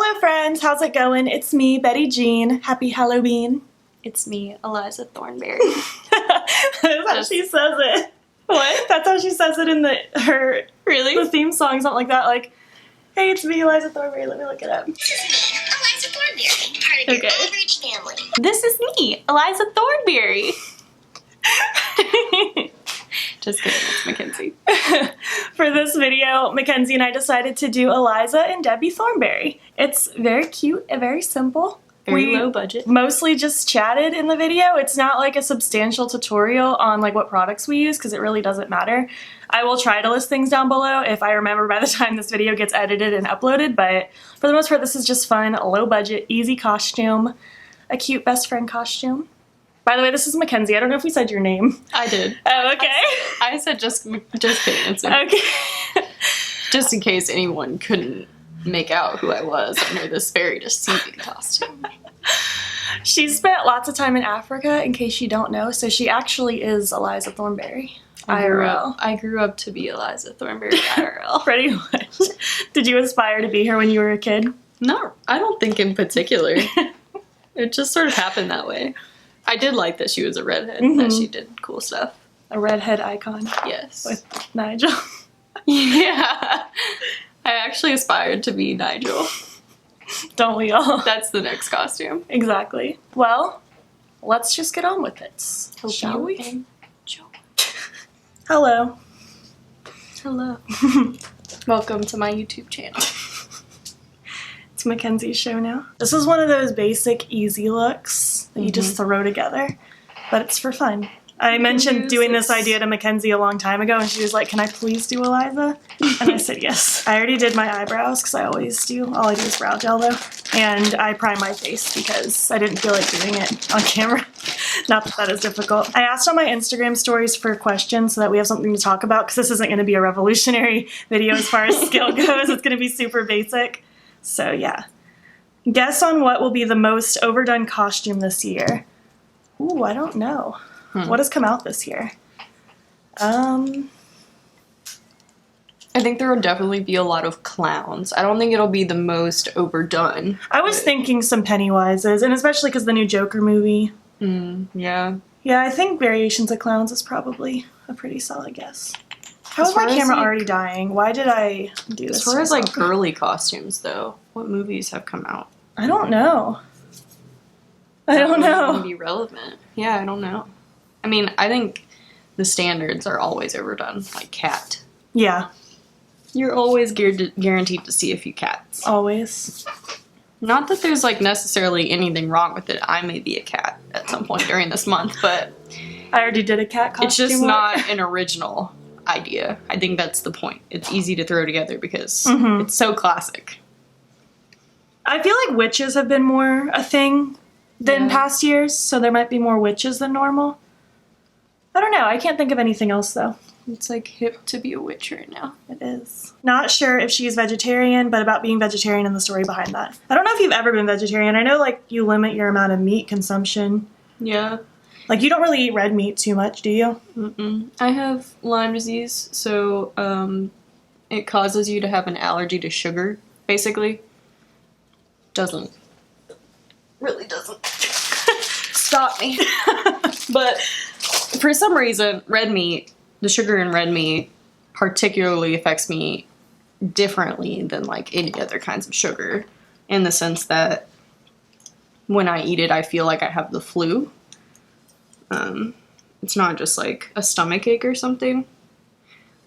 Hello friends, how's it going? It's me, Betty Jean. Happy Hallobean. It's me, Eliza Thornberry. That's how she says it. What? That's how she says it in the theme song, something like that. Like, hey, it's me, Eliza Thornberry. Let me look it up. This is me, Eliza Thornberry, part of your average family. This is me, Eliza Thornberry. Just kidding, it's Mackenzie. For this video, Mackenzie and I decided to do Eliza and Debbie Thornberry. It's very cute and very simple. Very low budget. Mostly just chatted in the video. It's not like a substantial tutorial on like what products we use because it really doesn't matter. I will try to list things down below if I remember by the time this video gets edited and uploaded, but for the most part this is just fun, low budget, easy costume, a cute best friend costume. By the way, this is Mackenzie. I don't know if we said your name. I did. Oh, okay. I said just kidding. It's okay. Just in case anyone couldn't make out who I was under this very deceiving costume. She spent lots of time in Africa, in case you don't know, so she actually is Eliza Thornberry. IRL. I grew up to be Eliza Thornberry IRL. Pretty much. Did you aspire to be her when you were a kid? No, I don't think in particular. It just sort of happened that way. I did like that she was a redhead, that she did cool stuff. A redhead icon. Yes. With Nigel. Yeah. I actually aspired to be Nigel. Don't we all? That's the next costume. Exactly. Well, let's just get on with it. Shall we? Enjoy. Hello. Hello. Welcome to my YouTube channel. It's Mackenzie's show now. This is one of those basic, easy looks that you just throw together, but it's for fun. I mentioned doing this idea to Mackenzie a long time ago, and she was like, can I please do Eliza? And I said yes. I already did my eyebrows, because I always do. All I do is brow gel, though. And I prime my face, because I didn't feel like doing it on camera. Not that that is difficult. I asked on my Instagram stories for questions so that we have something to talk about, because this isn't going to be a revolutionary video as far as skill goes. It's going to be super basic. So yeah. Guess on what will be the most overdone costume this year. Ooh, I don't know. What has come out this year? I think there will definitely be a lot of clowns. I don't think it'll be the most overdone. I was thinking some Pennywises, and especially because the new Joker movie. Yeah. Yeah, I think Variations of Clowns is probably a pretty solid guess. How is my camera already dying? Why did I do this? As far as like girly costumes, though, what movies have come out? I don't know. I don't know. That would be relevant. Yeah, I don't know. I mean, I think the standards are always overdone, like cat. Yeah. You're always guaranteed to see a few cats. Always. Not that there's like necessarily anything wrong with it. I may be a cat at some point during this month, but I already did a cat costume. It's just not an original idea. I think that's the point. It's easy to throw together because it's so classic. I feel like witches have been more a thing than past years, so there might be more witches than normal. I don't know. I can't think of anything else, though. It's like hip to be a witch right now. It is. Not sure if she's vegetarian, but about being vegetarian and the story behind that. I don't know if you've ever been vegetarian. I know, like, you limit your amount of meat consumption. Yeah. Like, you don't really eat red meat too much, do you? I have Lyme disease, so it causes you to have an allergy to sugar, basically. Really doesn't stop me. But for some reason, red meat, the sugar in red meat particularly affects me differently than like any other kinds of sugar, in the sense that when I eat it, I feel like I have the flu. It's not just like a stomach ache or something.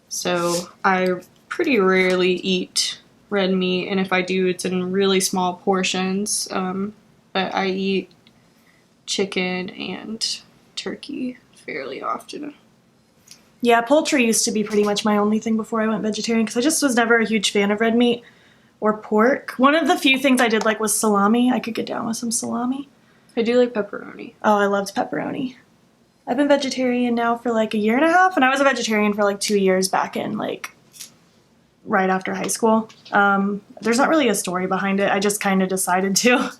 So I pretty rarely eat red meat, and if I do, it's in really small portions. But I eat chicken and turkey fairly often. Yeah, poultry used to be pretty much my only thing before I went vegetarian, because I just was never a huge fan of red meat or pork. One of the few things I did like was salami. I could get down with some salami. I do like pepperoni. Oh, I loved pepperoni. I've been vegetarian now for like a year and a half, and I was a vegetarian for like 2 years back in like right after high school. There's not really a story behind it. I just kind of decided to.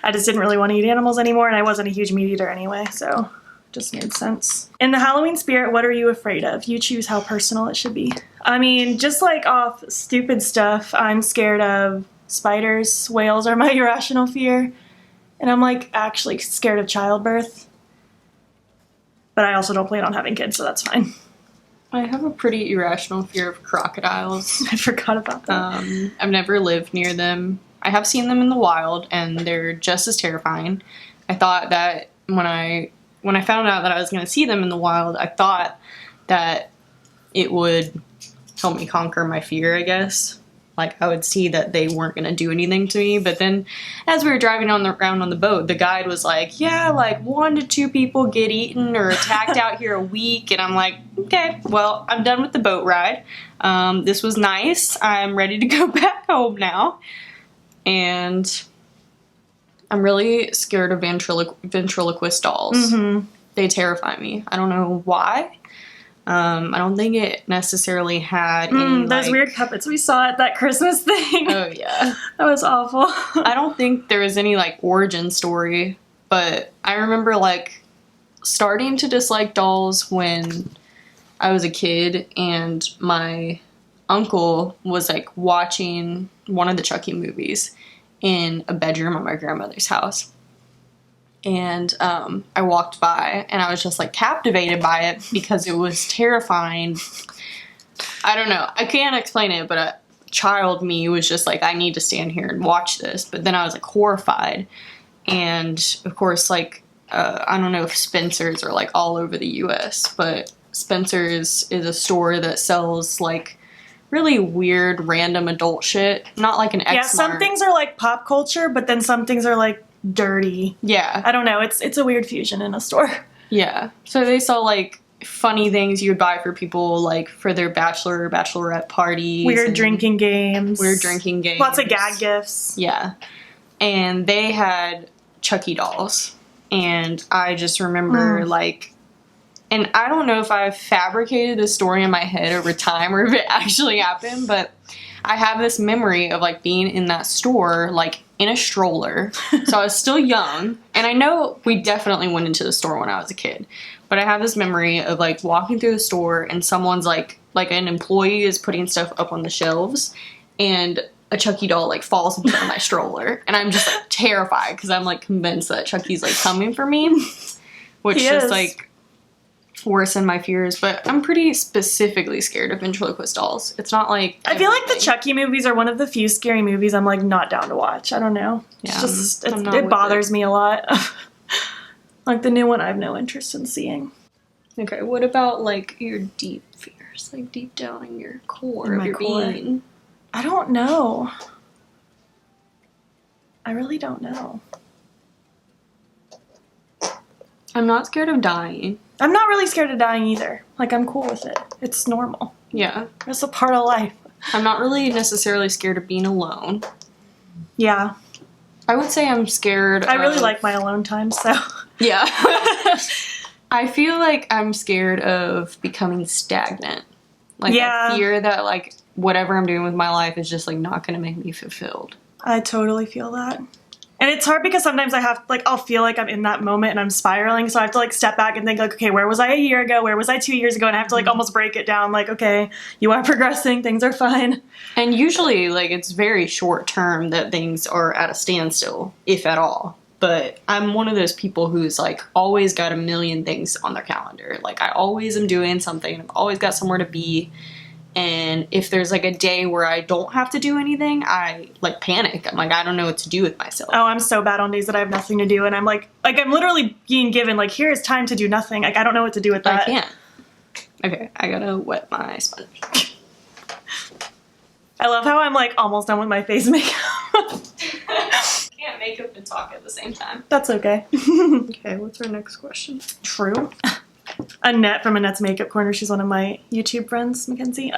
I just didn't really want to eat animals anymore, and I wasn't a huge meat eater anyway, so just made sense. In the Halloween spirit, what are you afraid of? You choose how personal it should be. I mean, just like off stupid stuff, I'm scared of spiders, whales are my irrational fear. And I'm like actually scared of childbirth. But I also don't plan on having kids, so that's fine. I have a pretty irrational fear of crocodiles. I forgot about that. I've never lived near them. I have seen them in the wild, and they're just as terrifying. I thought that when I found out that I was going to see them in the wild, I thought that it would help me conquer my fear, I guess. Like, I would see that they weren't going to do anything to me. But then, as we were driving around on the boat, the guide was like, yeah, like 1 to 2 people get eaten or attacked out here a week. And I'm like, okay, well, I'm done with the boat ride. This was nice. I'm ready to go back home now. And I'm really scared of ventriloquist dolls. Mm-hmm. They terrify me. I don't know why. I don't think it necessarily had any, those weird puppets we saw at that Christmas thing. Oh, yeah. That was awful. I don't think there was any, like, origin story, but I remember, like, starting to dislike dolls when I was a kid, and my uncle was, like, watching one of the Chucky movies in a bedroom at my grandmother's house. And I walked by, and I was just, like, captivated by it because it was terrifying. I don't know. I can't explain it, but a child me was just like, I need to stand here and watch this. But then I was, like, horrified. And, of course, like, I don't know if Spencer's are, like, all over the U.S., but Spencer's is a store that sells, like, really weird, random adult shit. Not like an X-Mart. Yeah, some things are, like, pop culture, but then some things are, like, dirty. Yeah. I don't know. It's a weird fusion in a store. Yeah. So they sell, like, funny things you would buy for people, like, for their bachelor or bachelorette parties. Weird drinking games. Lots of gag gifts. Yeah. And they had Chucky dolls. And I just remember, like, and I don't know if I've fabricated this story in my head over time or if it actually happened, but I have this memory of, like, being in that store, like, in a stroller. So I was still young. And I know we definitely went into the store when I was a kid. But I have this memory of, like, walking through the store and someone's, like an employee is putting stuff up on the shelves. And a Chucky doll, like, falls into my stroller. And I'm just, like, terrified because I'm, like, convinced that Chucky's, like, coming for me. Which just, like, worsen my fears, but I'm pretty specifically scared of ventriloquist dolls. It's not like I feel like the Chucky movies are one of the few scary movies I'm, like, not down to watch. I don't know. Yeah, it's just it bothers me a lot. Like, the new one I have no interest in seeing. Okay, what about, like, your deep fears, like deep down in your core of your being? I don't know. I really don't know. I'm not scared of dying. I'm not really scared of dying either. Like, I'm cool with it. It's normal. Yeah. It's a part of life. I'm not really necessarily scared of being alone. Yeah. I would say I'm scared I really like my alone time, so. Yeah. I feel like I'm scared of becoming stagnant. Like, I fear that, like, whatever I'm doing with my life is just, like, not going to make me fulfilled. I totally feel that. And it's hard because sometimes I have, like, I'll feel like I'm in that moment and I'm spiraling, so I have to, like, step back and think, like, okay, where was I a year ago? Where was I 2 years ago? And I have to, like, almost break it down, like, okay, you are progressing, things are fine. And usually, like, it's very short term that things are at a standstill, if at all. But I'm one of those people who's, like, always got a million things on their calendar. Like, I always am doing something. I've always got somewhere to be. And if there's, like, a day where I don't have to do anything, I, like, panic. I'm like, I don't know what to do with myself. Oh, I'm so bad on days that I have nothing to do. And I'm like I'm literally being given, like, here is time to do nothing. Like, I don't know what to do with that. I can't. Okay, I gotta wet my sponge. I love how I'm, like, almost done with my face makeup. Can't make up and talk at the same time. That's okay. Okay, what's our next question? True. Annette from Annette's Makeup Corner, she's one of my YouTube friends, Mackenzie.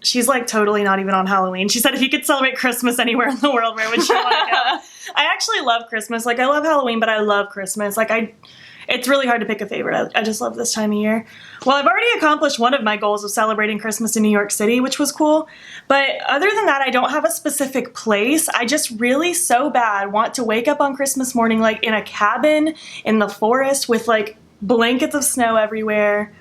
She's, like, totally not even on Halloween. She said if you could celebrate Christmas anywhere in the world, where would she want to go? I actually love Christmas. Like, I love Halloween, but I love Christmas. Like, it's really hard to pick a favorite. I just love this time of year. Well, I've already accomplished one of my goals of celebrating Christmas in New York City, which was cool. But other than that, I don't have a specific place. I just really so bad want to wake up on Christmas morning, like, in a cabin in the forest with, like, blankets of snow everywhere.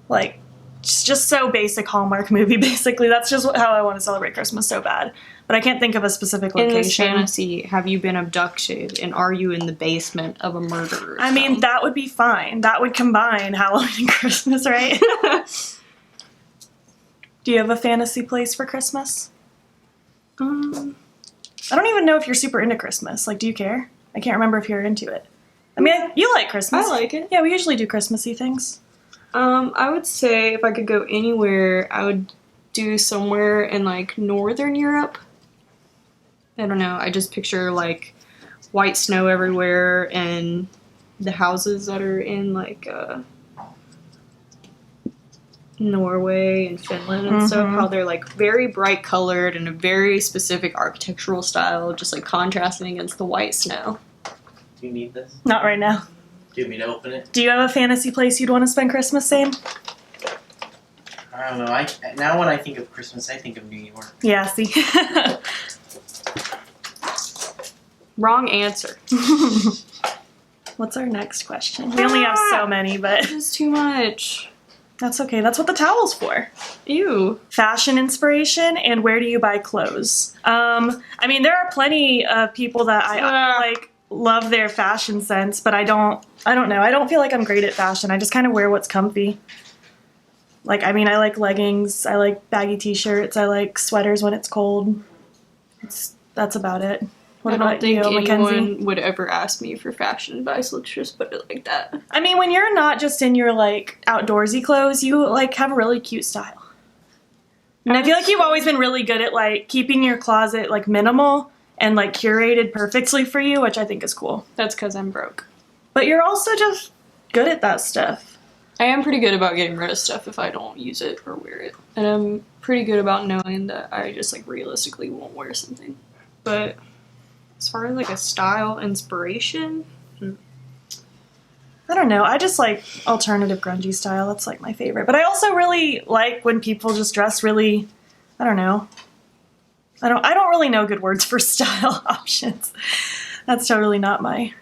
Like, just so basic Hallmark movie, basically. That's just how I want to celebrate Christmas so bad. but I can't think of a specific In location. this fantasy, have you been abducted, and are you in the basement of a murderer's I mean, home? that would be fine. That would combine Halloween and Christmas, right? Do you have a fantasy place for Christmas? I don't even know if you're super into Christmas. Like, do you care? I can't remember if you're into it. I mean, you like Christmas. I like it. Yeah, we usually do Christmassy things. I would say if I could go anywhere, I would do somewhere in, like, Northern Europe. I don't know. I just picture, like, white snow everywhere and the houses that are in, like, Norway and Finland and stuff, how they're, like, very bright colored and a very specific architectural style, just, like, contrasting against the white snow. Do you need this? Not right now. Do you want me to open it? Do you have a fantasy place you'd want to spend Christmas, Sam? I don't know. Now when I think of Christmas, I think of New York. Yeah, see? Wrong answer. What's our next question? We only have so many, but This is too much. that's okay. That's what the towel's for. Ew. Fashion inspiration and where do you buy clothes? I mean, there are plenty of people that I like love their fashion sense, but I don't know. I don't feel like I'm great at fashion. I just kind of wear what's comfy. Like, I mean, I like leggings. I like baggy t-shirts. I like sweaters when it's cold. That's about it. What I about don't think you, Mackenzie? anyone would ever ask me for fashion advice. Let's just put it like that. I mean, when you're not just in your, like, outdoorsy clothes, you, like, have a really cute style. And I feel like you've always been really good at, like, keeping your closet, like, minimal and, like, curated perfectly for you, which I think is cool. That's because I'm broke. But you're also just good at that stuff. I am pretty good about getting rid of stuff if I don't use it or wear it. And I'm pretty good about knowing that I just, like, realistically won't wear something. But as far as, like, a style inspiration, I don't know. I just like alternative grungy style. That's, like, my favorite. But I also really like when people just dress really, I don't know. I don't really know good words for style options. That's totally not my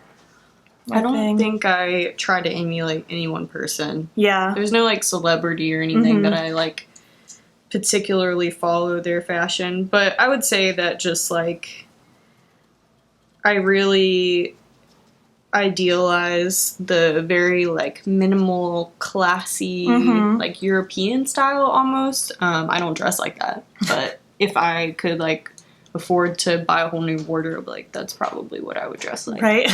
I don't thing. think I try to emulate any one person. Yeah. There's no, like, celebrity or anything that I, like, particularly follow their fashion. But I would say that just, like, I really idealize the very, like, minimal, classy, like, European style almost. I don't dress like that. But if I could, like, afford to buy a whole new wardrobe, like, that's probably what I would dress like. Right?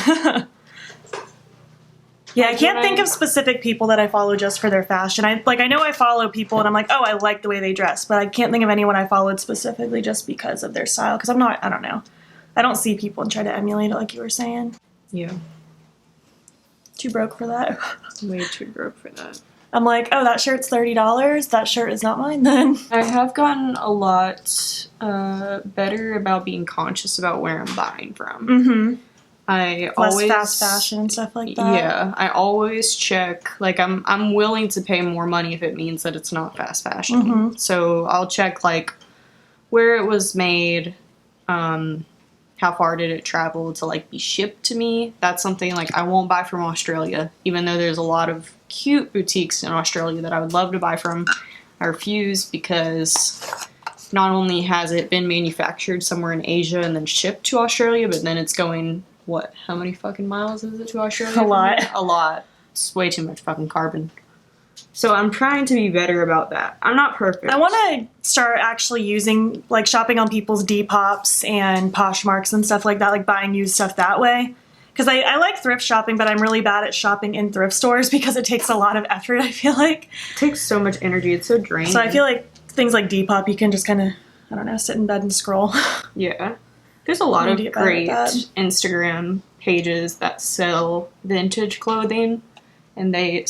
Yeah, I can't think of specific people that I follow just for their fashion. I know I follow people and I'm like, oh, I like the way they dress, but I can't think of anyone I followed specifically just because of their style. Because I don't know. I don't see people and try to emulate it like you were saying. Yeah. Too broke for that. Way too broke for that. I'm like, oh, that shirt's $30. That shirt is not mine then. I have gotten a lot better about being conscious about where I'm buying from. Mm-hmm. I Less always fast fashion and stuff like that. Yeah, I always check. Like, I'm willing to pay more money if it means that it's not fast fashion. So I'll check, like, where it was made, how far did it travel to, like, be shipped to me. That's something, like, I won't buy from Australia, even though there's a lot of cute boutiques in Australia that I would love to buy from. I refuse because not only has it been manufactured somewhere in Asia and then shipped to Australia, but then it's going, what, how many fucking miles is it to Australia? A lot. A lot. It's way too much fucking carbon. So I'm trying to be better about that. I'm not perfect. I want to start actually using, like, shopping on people's Depop's and Poshmarks and stuff like that, like buying used stuff that way. Because I like thrift shopping, but I'm really bad at shopping in thrift stores because it takes a lot of effort, I feel like. It takes so much energy. It's so draining. So I feel like things like Depop, you can just kind of, I don't know, sit in bed and scroll. Yeah. There's a lot I of need to get better at great that. Instagram pages that sell vintage clothing, and they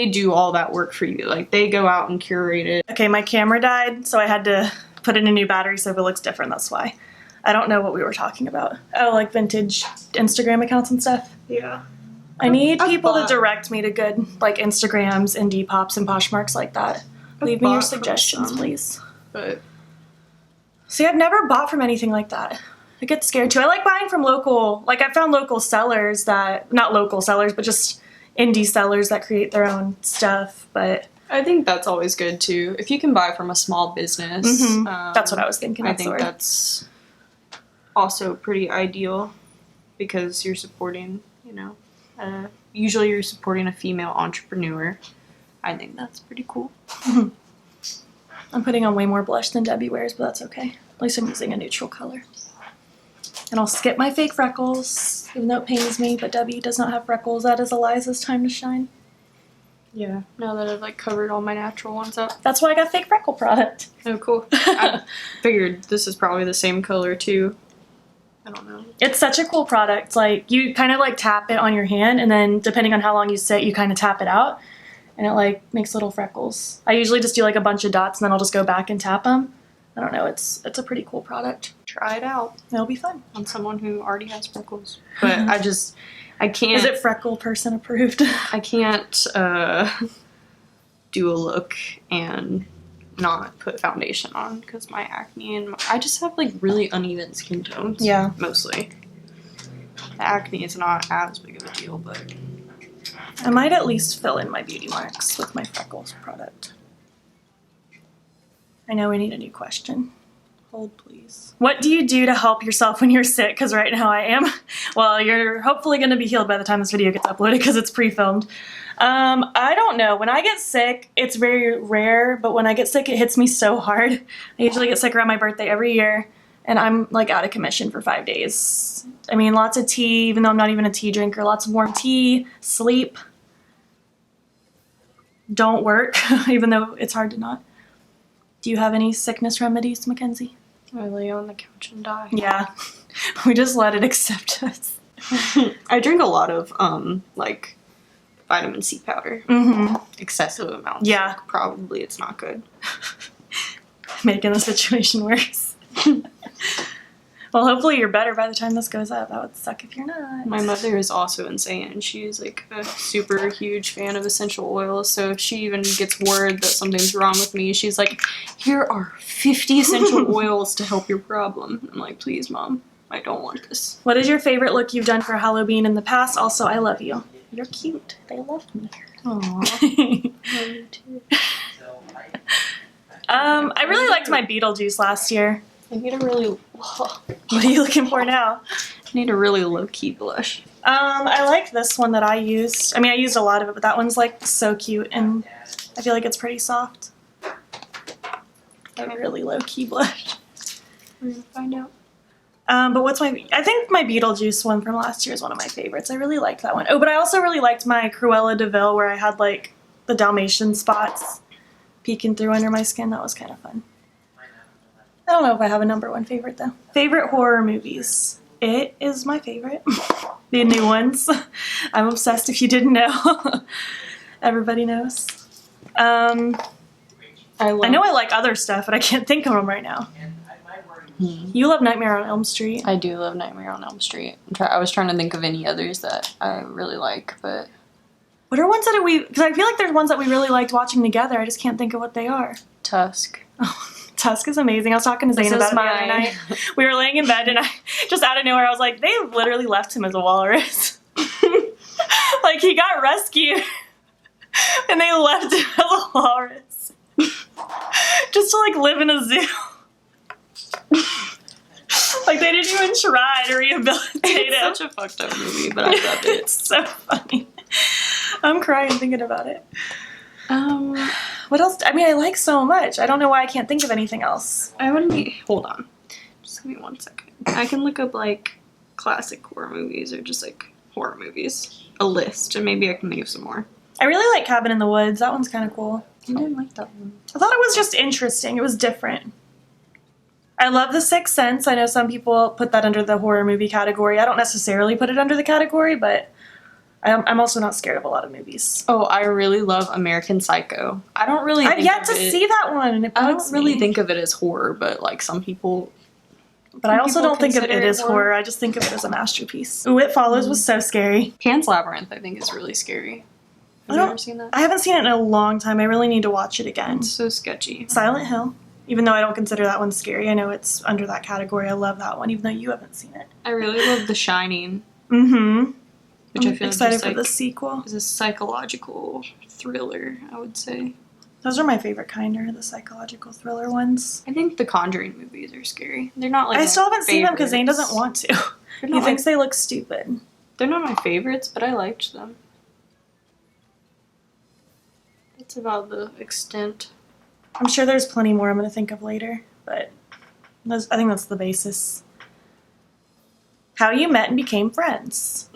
do all that work for you. Like, they go out and curate it. Okay, my camera died, so I had to put in a new battery so if it looks different, that's why. I don't know what we were talking about. Oh, like vintage Instagram accounts and stuff? Yeah. I need I've people to bought- direct me to good, like, Instagrams and Depops and Poshmarks like that. Leave me your bought from suggestions, some. please. But See, I've never bought from anything like that. I get scared too. I like buying from local, like, I found local sellers that, not local sellers, but just indie sellers that create their own stuff, but I think that's always good too. If you can buy from a small business, that's what I was thinking. I That's the think word. that's also pretty ideal because you're supporting, usually you're supporting a female entrepreneur. I think that's pretty cool. I'm putting on way more blush than Debbie wears, but that's okay. At least I'm using a neutral color. And I'll skip my fake freckles, even though it pains me, but Debbie does not have freckles. That is Eliza's time to shine. Yeah, now that I've like covered all my natural ones up. That's why I got fake freckle product. Oh, cool. I figured this is probably the same color too. I don't know. It's such a cool product. Like, you kind of like tap it on your hand, and then depending on how long you sit, you kind of tap it out, and it like makes little freckles. I usually just do like a bunch of dots, and then I'll just go back and tap them. I don't know. It's a pretty cool product. Try it out. It'll be fun. On someone who already has freckles. But I can't. Is it freckle person approved? I can't do a look and not put foundation on because my acne and I just have like really uneven skin tones. Yeah. Mostly. The acne is not as big of a deal, but I might at least fill in my beauty marks with my freckles product. I know we need a new question. Hold, please. What do you do to help yourself when you're sick? Because right now I am. Well, you're hopefully going to be healed by the time this video gets uploaded because it's pre-filmed. I don't know. When I get sick, it's very rare, but when I get sick, it hits me so hard. I usually get sick around my birthday every year, and I'm like out of commission for 5 days. I mean, lots of tea, even though I'm not even a tea drinker, lots of warm tea, sleep. Don't work, even though it's hard to not. Do you have any sickness remedies, Mackenzie? I lay on the couch and die. Yeah. We just let it accept us. I drink a lot of, like, vitamin C powder. Mm-hmm. Excessive amounts. Yeah. Like, probably it's not good. Making the situation worse. Well, hopefully you're better by the time this goes up. That would suck if you're not. My mother is also insane, and she's like a super huge fan of essential oils, so if she even gets word that something's wrong with me, she's like, here are 50 essential oils to help your problem. I'm like, please, Mom, I don't want this. What is your favorite look you've done for Hallobean in the past? Also, I love you. You're cute. They love me. Aww. Love you too. I really liked my Beetlejuice last year. I need a really... What are you looking for now? I need a really low-key blush. I like this one that I used. I mean, I used a lot of it, but that one's like so cute, and I feel like it's pretty soft. A really low-key blush. We're gonna find out. But I think my Beetlejuice one from last year is one of my favorites. I really liked that one. Oh, but I also really liked my Cruella de Vil where I had like the Dalmatian spots peeking through under my skin. That was kind of fun. I don't know if I have a number one favorite though. Favorite horror movies. It is my favorite. The new ones. I'm obsessed if you didn't know. Everybody knows. I know I like other stuff, but I can't think of them right now. You love Nightmare on Elm Street. I do love Nightmare on Elm Street. I was trying to think of any others that I really like, but... What are ones that because I feel like there's ones that we really liked watching together. I just can't think of what they are. Tusk. Oh, Tusk is amazing. I was talking to Zane about it the other night. We were laying in bed and I just out of nowhere I was like, they literally left him as a walrus. Like he got rescued and they left him as a walrus. Just to like live in a zoo. Like they didn't even try to rehabilitate him. It's such a fucked up movie, but I love it. It's so funny. I'm crying thinking about it. What else? I mean, I like so much. I don't know why I can't think of anything else. I wouldn't be... Hold on. Just give me 1 second. I can look up, like, classic horror movies or just, like, horror movies. A list, and maybe I can think of some more. I really like Cabin in the Woods. That one's kind of cool. I didn't like that one. I thought it was just interesting. It was different. I love The Sixth Sense. I know some people put that under the horror movie category. I don't necessarily put it under the category, but... I'm also not scared of a lot of movies. Oh, I really love American Psycho. I don't really I've yet to see that one, and it bugs I don't really me. think of it as horror, but like some people... But I also don't think of it as horror. I just think of it as a masterpiece. Ooh, It Follows was so scary. Pan's Labyrinth, I think, is really scary. Have you ever seen that? I haven't seen it in a long time. I really need to watch it again. It's so sketchy. Silent Hill. Even though I don't consider that one scary, I know it's under that category. I love that one, even though you haven't seen it. I really love The Shining. Mm-hmm. Which I'm I feel excited just, for like, the sequel. Is a psychological thriller, I would say. Those are my favorite kind, are the psychological thriller ones. I think the Conjuring movies are scary. They're not like I still haven't seen them because Zane favorites. doesn't want to. They're He not thinks they look stupid. They're not my favorites, but I liked them. That's about the extent. I'm sure there's plenty more I'm going to think of later, but I think that's the basis. How you met and became friends.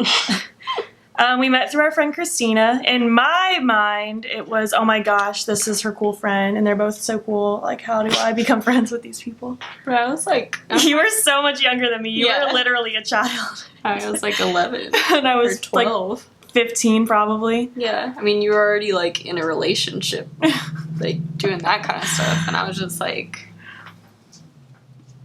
We met through our friend Christina. In my mind, it was, oh my gosh, this is her cool friend, and they're both so cool. Like, how do I become friends with these people? But I was like... You were so much younger than me. You Yeah. were literally a child. I was like 11. And I was or 12. like 15 probably. Yeah. I mean, you were already like in a relationship, like doing that kind of stuff. And I was just like...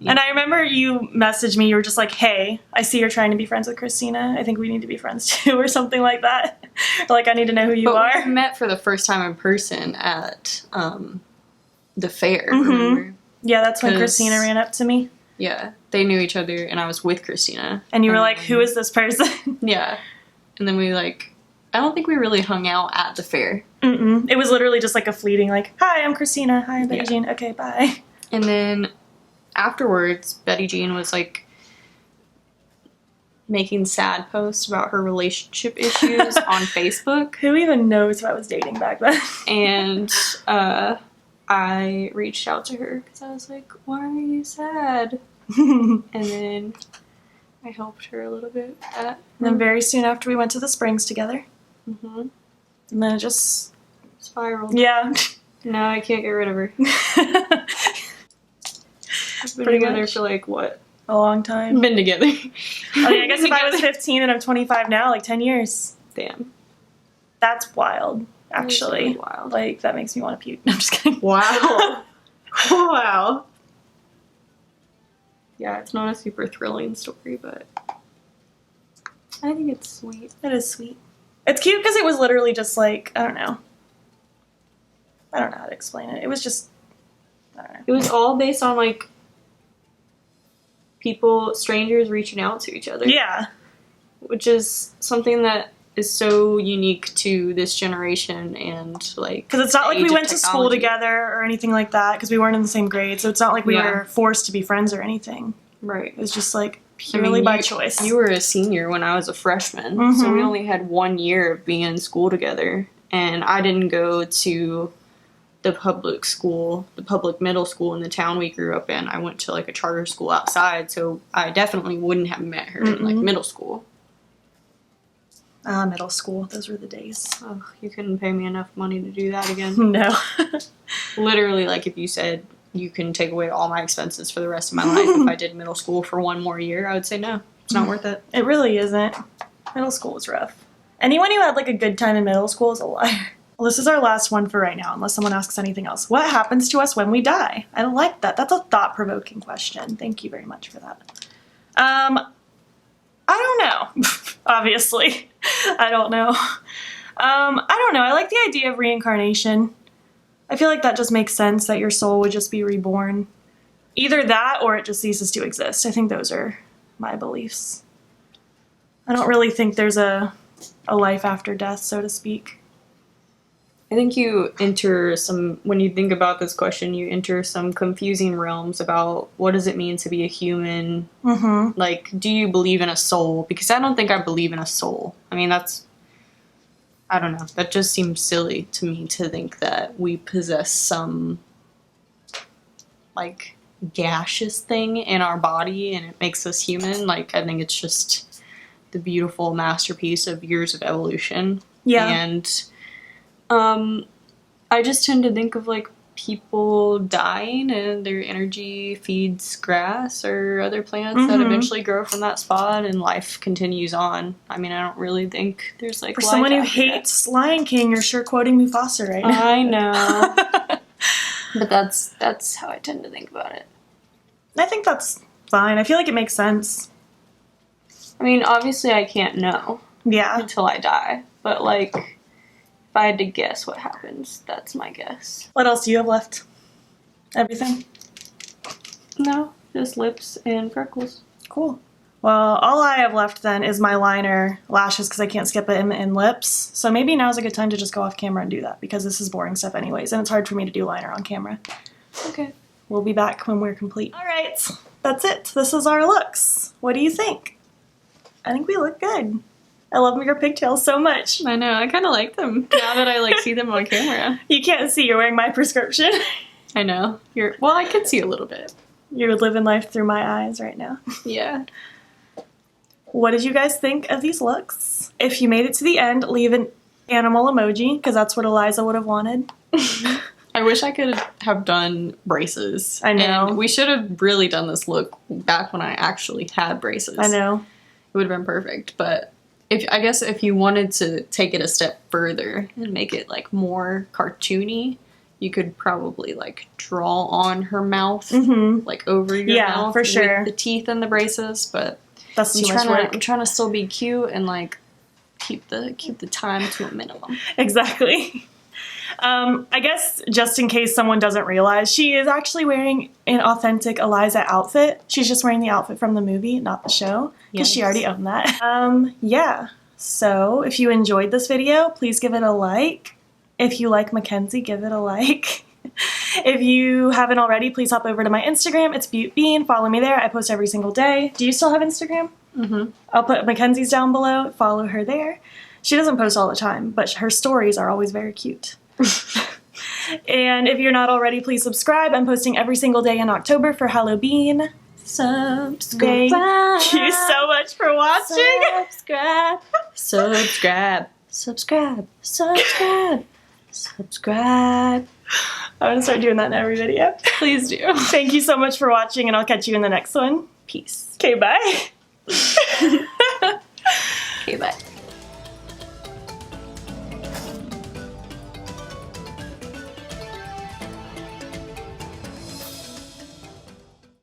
And I remember you messaged me, you were just like, hey, I see you're trying to be friends with Christina. I think we need to be friends too, or something like that. Like, I need to know who you are. We met for the first time in person at the fair, Mhm. remember? Yeah, that's when 'Cause- Christina ran up to me. Yeah. They knew each other, and I was with Christina. And you were like, who is this person? Yeah. And then we like... I don't think we really hung out at the fair. Mm-mm. It was literally just like a fleeting, like, hi, I'm Christina. Hi, I'm Betty Yeah. Jean. Okay, bye. And then afterwards, Betty Jean was like making sad posts about her relationship issues on Facebook. Who even knows who I was dating back then? And I reached out to her because I was like, why are you sad? And then I helped her a little bit with that. And then very soon after, we went to the Springs together. Mm-hmm. And then it just, Spiraled. yeah. No, I can't get rid of her. We've been Pretty together much. for like, what? A long time. Been together. I mean, I guess if I was 15 and I'm 25 now, like 10 years. Damn. That's wild, That is actually. really wild. Like, that makes me want to puke. No, I'm just kidding. Wow. Wow. Yeah, it's not a super thrilling story, but I think it's sweet. It is sweet. It's cute because it was literally just like, I don't know how to explain it. It was just, I don't know. It was all based on like strangers reaching out to each other. Yeah. Which is something that is so unique to this generation and like. Because it's not like age we of went to school technology. together or anything like that because we weren't in the same grade. So it's not like we Yeah. were forced to be friends or anything. Right. It was just like I purely mean, by you- choice. You were a senior when I was a freshman, so we Mhm. only had 1 year of being in school together. And I didn't go to the public school, the public middle school in the town we grew up in. I went to like a charter school outside, so I definitely wouldn't have met her in like Mm-mm. middle school. Middle school. Those were the days. Oh, you couldn't pay me enough money to do that again. No. Literally, like if you said you can take away all my expenses for the rest of my life if I did middle school for 1 more year, I would say no. It's not worth it. It really isn't. Middle school was rough. Anyone who had like a good time in middle school is a liar. Well, this is our last one for right now, unless someone asks anything else. What happens to us when we die? I like that. That's a thought-provoking question. Thank you very much for that. I don't know. Obviously. I don't know. I don't know. I like the idea of reincarnation. I feel like that just makes sense that your soul would just be reborn. Either that or it just ceases to exist. I think those are my beliefs. I don't really think there's a life after death, so to speak. I think you enter some, when you think about this question, you enter some confusing realms about what does it mean to be a human? Mm-hmm. Like, do you believe in a soul? Because I don't think I believe in a soul. I mean, I don't know. That just seems silly to me to think that we possess some, like, gaseous thing in our body and it makes us human. Like, I think it's just the beautiful masterpiece of years of evolution. Yeah. And I just tend to think of like people dying and their energy feeds grass or other plants that Mhm. eventually grow from that spot and life continues on. I mean, I don't really think there's like For life someone who after death. hates Lion King, you're sure quoting Mufasa right now. I know. But that's how I tend to think about it. I think that's fine. I feel like it makes sense. I mean, obviously I can't know Yeah. until I die, but like if I had to guess what happens, that's my guess. What else do you have left? Everything? No, just lips and freckles. Cool. Well, all I have left then is my liner lashes because I can't skip it in lips. So maybe now's a good time to just go off camera and do that because this is boring stuff anyways, and it's hard for me to do liner on camera. Okay. We'll be back when we're complete. All right, that's it. This is our looks. What do you think? I think we look good. I love your pigtails so much. I know, I kind of like them now that I like see them on camera. You can't see, you're wearing my prescription. I know. Well, I can see a little bit. You're living life through my eyes right now. Yeah. What did you guys think of these looks? If you made it to the end, leave an animal emoji, because that's what Eliza would have wanted. I wish I could have done braces. I know. And we should have really done this look back when I actually had braces. I know. It would have been perfect, but I guess if you wanted to take it a step further and make it like more cartoony, you could probably like draw on her mouth, like over your mouth, for sure, with the teeth and the braces. But that's too much work. I'm trying to still be cute and like keep the time to a minimum. Exactly. I guess just in case someone doesn't realize, she is actually wearing an authentic Eliza outfit. She's just wearing the outfit from the movie, not the show, because she already owned that. Yeah. So if you enjoyed this video, please give it a like. If you like Mackenzie, give it a like. If you haven't already, please hop over to my Instagram. It's beautbean. Follow me there. I post every single day. Do you still have Instagram? Mm-hmm. I'll put Mackenzie's down below. Follow her there. She doesn't post all the time, but her stories are always very cute. And if you're not already, please subscribe. I'm posting every single day in October for Hallobean. Subscribe. Thank you so much for watching. Subscribe. Subscribe. Subscribe. Subscribe. Subscribe. I'm gonna start doing that in every video. Please do. Thank you so much for watching, and I'll catch you in the next one. Peace. Okay, bye. Okay, bye.